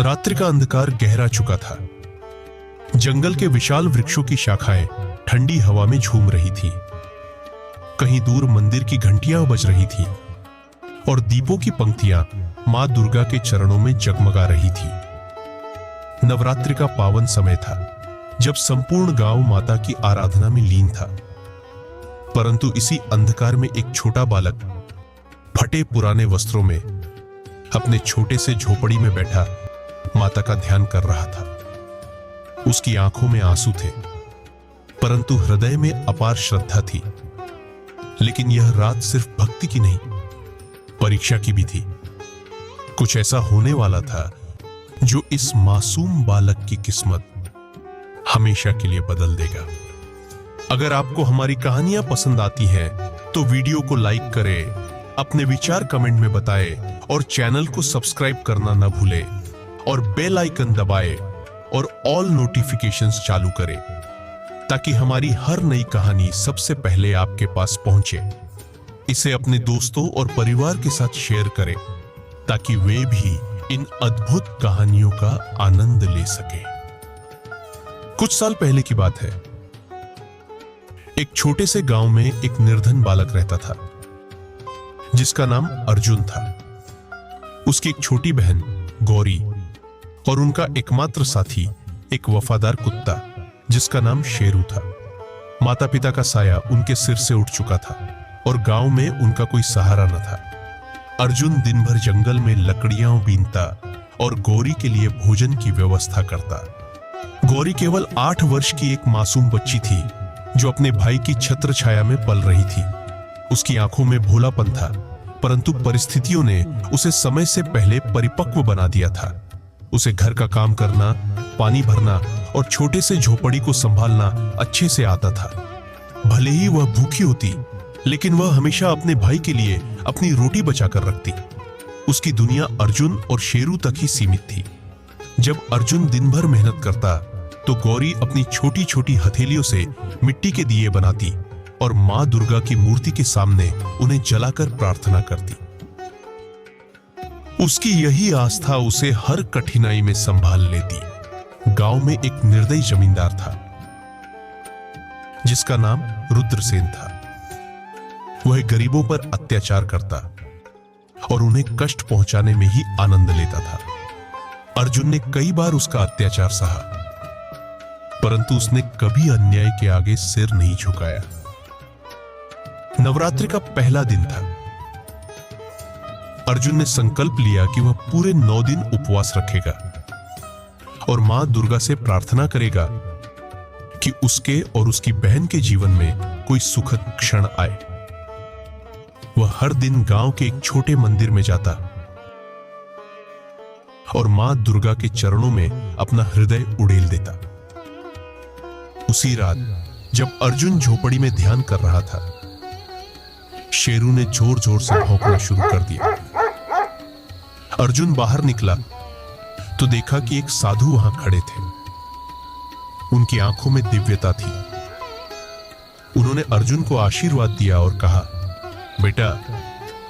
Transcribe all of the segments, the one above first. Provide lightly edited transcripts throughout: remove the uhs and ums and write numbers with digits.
रात्रि का अंधकार गहरा चुका था। जंगल के विशाल वृक्षों की शाखाएं ठंडी हवा में झूम रही थी। कहीं दूर मंदिर की घंटियां बज रही थी और दीपों की पंक्तियां मां दुर्गा के चरणों में जगमगा रही थी। नवरात्रि का पावन समय था, जब संपूर्ण गांव माता की आराधना में लीन था। परंतु इसी अंधकार में एक छोटा बालक फटे पुराने वस्त्रों में अपने छोटे से झोपड़ी में बैठा माता का ध्यान कर रहा था। उसकी आंखों में आंसू थे, परंतु हृदय में अपार श्रद्धा थी। लेकिन यह रात सिर्फ भक्ति की नहीं, परीक्षा की भी थी। कुछ ऐसा होने वाला था जो इस मासूम बालक की किस्मत हमेशा के लिए बदल देगा। अगर आपको हमारी कहानियां पसंद आती हैं तो वीडियो को लाइक करें, अपने विचार कमेंट में बताएं और चैनल को सब्सक्राइब करना ना भूलें और बेल आइकन दबाएं और ऑल नोटिफिकेशंस चालू करें ताकि हमारी हर नई कहानी सबसे पहले आपके पास पहुंचे। इसे अपने दोस्तों और परिवार के साथ शेयर करें ताकि वे भी इन अद्भुत कहानियों का आनंद ले सकें। कुछ साल पहले की बात है। एक छोटे से गांव में एक निर्धन बालक रहता था जिसका नाम अर्जुन था। उसकी एक छोटी बहन गौरी और उनका एकमात्र साथी एक वफादार कुत्ता जिसका नाम शेरू था। माता पिता का साया उनके सिर से उठ चुका था और गांव में उनका कोई सहारा न था। अर्जुन दिन भर जंगल में लकड़ियां बीनता और गौरी के लिए भोजन की व्यवस्था करता। गौरी केवल 8 वर्ष की एक मासूम बच्ची थी जो अपने भाई की छत्र छाया में पल रही थी। उसकी आंखों में भोलापन था, परंतु परिस्थितियों ने उसे समय से पहले परिपक्व बना दिया था। उसे घर का काम करना, पानी भरना और छोटे से झोपड़ी को संभालना अच्छे से आता था। भले ही वह भूखी होती, लेकिन वह हमेशा अपने भाई के लिए अपनी रोटी बचाकर रखती। उसकी दुनिया अर्जुन और शेरू तक ही सीमित थी। जब अर्जुन दिन भर मेहनत करता तो गौरी अपनी छोटी छोटी हथेलियों से मिट्टी के दिए बनाती और मां दुर्गा की मूर्ति के सामने उन्हें जलाकर प्रार्थना करती। उसकी यही आस्था उसे हर कठिनाई में संभाल लेती। गांव में एक निर्दयी जमींदार था जिसका नाम रुद्रसेन था। वह गरीबों पर अत्याचार करता और उन्हें कष्ट पहुंचाने में ही आनंद लेता था। अर्जुन ने कई बार उसका अत्याचार सहा, परंतु उसने कभी अन्याय के आगे सिर नहीं झुकाया। नवरात्रि का पहला दिन था। अर्जुन ने संकल्प लिया कि वह पूरे 9 दिन उपवास रखेगा और मां दुर्गा से प्रार्थना करेगा कि उसके और उसकी बहन के जीवन में कोई सुखद क्षण आए। वह हर दिन गांव के एक छोटे मंदिर में जाता और मां दुर्गा के चरणों में अपना हृदय उड़ेल देता। उसी रात जब अर्जुन झोपड़ी में ध्यान कर रहा था, शेरू ने जोर जोर से भौंकना शुरू कर दिया। अर्जुन बाहर निकला तो देखा कि एक साधु वहां खड़े थे। उनकी आंखों में दिव्यता थी। उन्होंने अर्जुन को आशीर्वाद दिया और कहा, बेटा,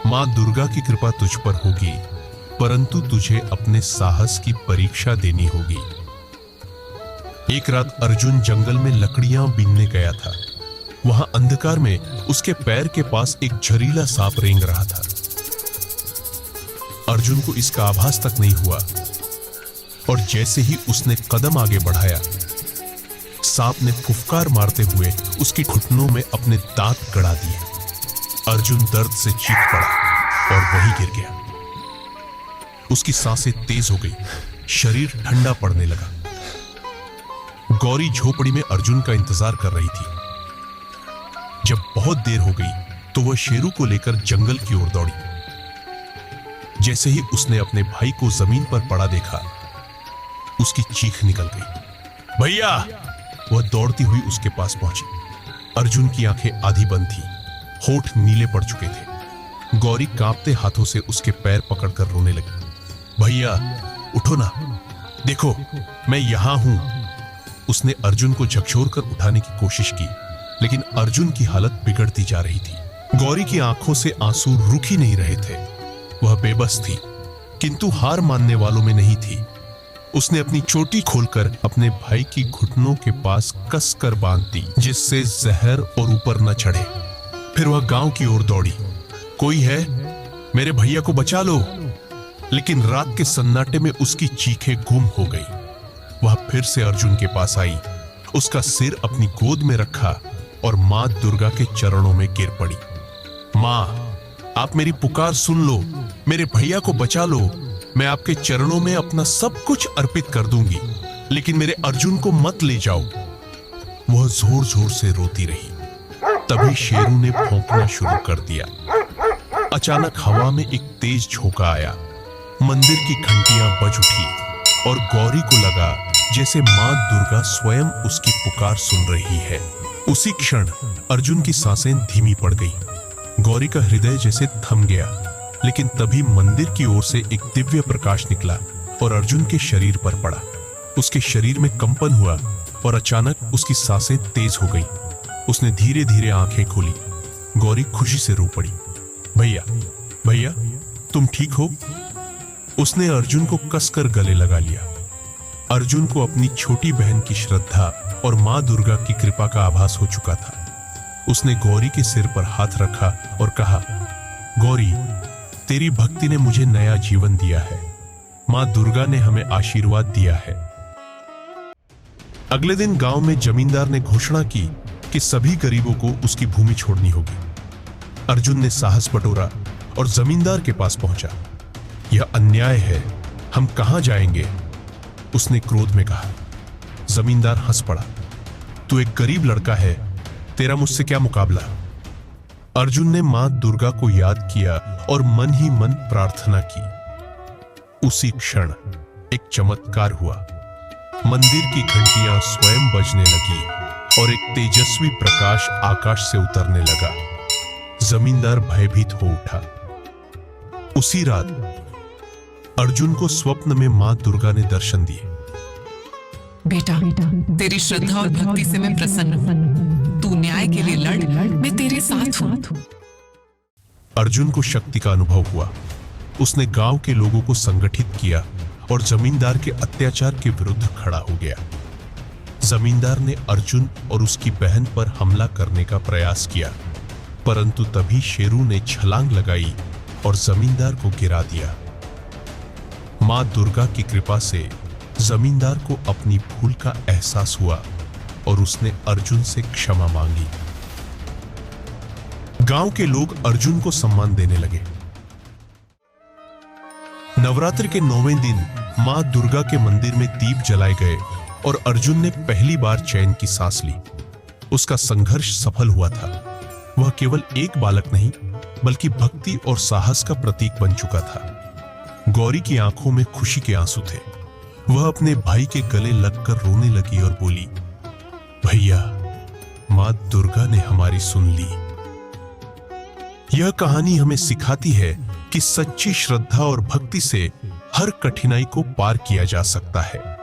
मां दुर्गा की कृपा तुझ पर होगी, परंतु तुझे अपने साहस की परीक्षा देनी होगी। एक रात अर्जुन जंगल में लकड़ियां बीनने गया था। वहां अंधकार में उसके पैर के पास एक जहरीला सांप रेंग रहा था। अर्जुन को इसका आभास तक नहीं हुआ और जैसे ही उसने कदम आगे बढ़ाया, सांप ने फुफकार मारते हुए उसकी घुटनों में अपने दांत गड़ा दिए। अर्जुन दर्द से चीख पड़ा और वहीं गिर गया। उसकी सांसें तेज हो गई, शरीर ठंडा पड़ने लगा। गौरी झोपड़ी में अर्जुन का इंतजार कर रही थी। जब बहुत देर हो गई तो वह शेरू को लेकर जंगल की ओर दौड़ी। जैसे ही उसने अपने भाई को जमीन पर पड़ा देखा, उसकी चीख निकल गई। भैया! वह दौड़ती हुई उसके पास पहुंची। अर्जुन की आंखें आधी बंद थी, होठ नीले पड़ चुके थे। गौरी कांपते हाथों से उसके पैर पकड़कर रोने लगी। भैया, उठो ना, देखो मैं यहां हूं। उसने अर्जुन को झकझोर कर उठाने की कोशिश की, लेकिन अर्जुन की हालत बिगड़ती जा रही थी। गौरी की आंखों से आंसू रुक ही नहीं रहे थे। वह बेबस थी, किंतु हार मानने वालों में नहीं थी। उसने अपनी चोटी खोलकर अपने भाई की घुटनों के पास कसकर बांध दी, जिससे जहर और ऊपर न चढ़े। फिर वह गांव की ओर दौड़ी। कोई है, मेरे भैया को बचा लो। लेकिन रात के सन्नाटे में उसकी चीखें गुम हो गई। वह फिर से अर्जुन के पास आई, उसका सिर अपनी गोद में रखा और मां दुर्गा के चरणों में गिर पड़ी। मां, आप मेरी पुकार सुन लो, मेरे भैया को बचा लो। मैं आपके चरणों में अपना सब कुछ अर्पित कर दूंगी, लेकिन मेरे अर्जुन को मत ले जाओ। वह जोर जोर से रोती रही। तभी शेरू ने भौंकना शुरू कर दिया। अचानक हवा में एक तेज झोंका आया। मंदिर की घंटियां बज उठी और गौरी को लगा जैसे मां दुर्गा स्वयं उसकी पुकार सुन रही है। उसी क्षण अर्जुन की सांसें धीमी पड़ गई। गौरी का हृदय जैसे थम गया। लेकिन तभी मंदिर की ओर से एक दिव्य प्रकाश निकला और अर्जुन के शरीर पर पड़ा। उसके शरीर में कंपन हुआ और अचानक उसकी सांसें तेज हो गई। उसने धीरे धीरे आंखें खोली। गौरी खुशी से रो पड़ी। भैया, भैया, तुम ठीक हो? उसने अर्जुन को कसकर गले लगा लिया। अर्जुन को अपनी छोटी बहन की श्रद्धा और मां दुर्गा की कृपा का आभास हो चुका था। उसने गौरी के सिर पर हाथ रखा और कहा, गौरी, तेरी भक्ति ने मुझे नया जीवन दिया है। मां दुर्गा ने हमें आशीर्वाद दिया है। अगले दिन गांव में जमींदार ने घोषणा की कि सभी गरीबों को उसकी भूमि छोड़नी होगी। अर्जुन ने साहस बटोरा और जमींदार के पास पहुंचा। यह अन्याय है, हम कहां जाएंगे? उसने क्रोध में कहा। जमींदार हंस पड़ा। तू एक गरीब लड़का है, तेरा मुझसे क्या मुकाबला? अर्जुन ने मां दुर्गा को याद किया और मन ही मन प्रार्थना की। उसी क्षण एक चमत्कार हुआ। मंदिर की घंटियां स्वयं बजने लगी और एक तेजस्वी प्रकाश आकाश से उतरने लगा। जमींदार भयभीत हो उठा। उसी रात अर्जुन को स्वप्न में मां दुर्गा ने दर्शन दिए। बेटा, तेरी श्रद्धा और भक्ति से मैं प्रसन्न हूं। तू न्याय के लिए लड़, मैं तेरे साथ हूं। अर्जुन को शक्ति का अनुभव हुआ। उसने गांव के लोगों को संगठित किया और जमींदार के अत्याचार के विरुद्ध खड़ा हो गया। जमींदार ने अर्जुन और उसकी बहन पर हमला करने का प्रयास किया, परंतु तभी शेरू ने छलांग लगाई और जमींदार को गिरा दिया। मां दुर्गा की कृपा से जमींदार को अपनी भूल का एहसास हुआ और उसने अर्जुन से क्षमा मांगी। गांव के लोग अर्जुन को सम्मान देने लगे। नवरात्रि के 9वें दिन मां दुर्गा के मंदिर में दीप जलाए गए और अर्जुन ने पहली बार चैन की सांस ली। उसका संघर्ष सफल हुआ था। वह केवल एक बालक नहीं, बल्कि भक्ति और साहस का प्रतीक बन चुका था। गौरी की आंखों में खुशी के आंसू थे। वह अपने भाई के गले लगकर रोने लगी और बोली, भैया, मां दुर्गा ने हमारी सुन ली। यह कहानी हमें सिखाती है कि सच्ची श्रद्धा और भक्ति से हर कठिनाई को पार किया जा सकता है।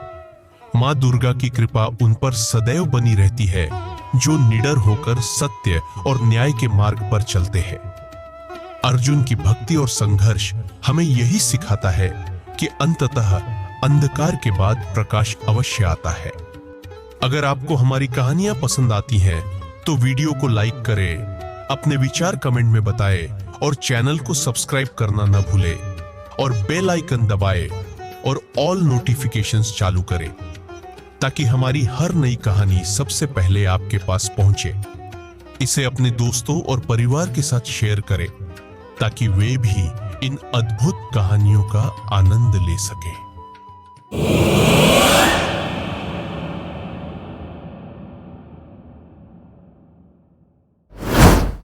मां दुर्गा की कृपा उन पर सदैव बनी रहती है जो निडर होकर सत्य और न्याय के मार्ग पर चलते हैं। अर्जुन की भक्ति और संघर्ष हमें यही सिखाता है कि अंततः अंधकार के बाद प्रकाश अवश्य आता है। अगर आपको हमारी कहानियां पसंद आती हैं, तो वीडियो को लाइक करें, अपने विचार कमेंट में बताएं और चैनल को सब्सक्राइब करना न भूलें और बेल आइकन दबाएं और ऑल नोटिफिकेशंस चालू करें ताकि हमारी हर नई कहानी सबसे पहले आपके पास पहुंचे। इसे अपने दोस्तों और परिवार के साथ शेयर करें ताकि वे भी इन अद्भुत कहानियों का आनंद ले सकें।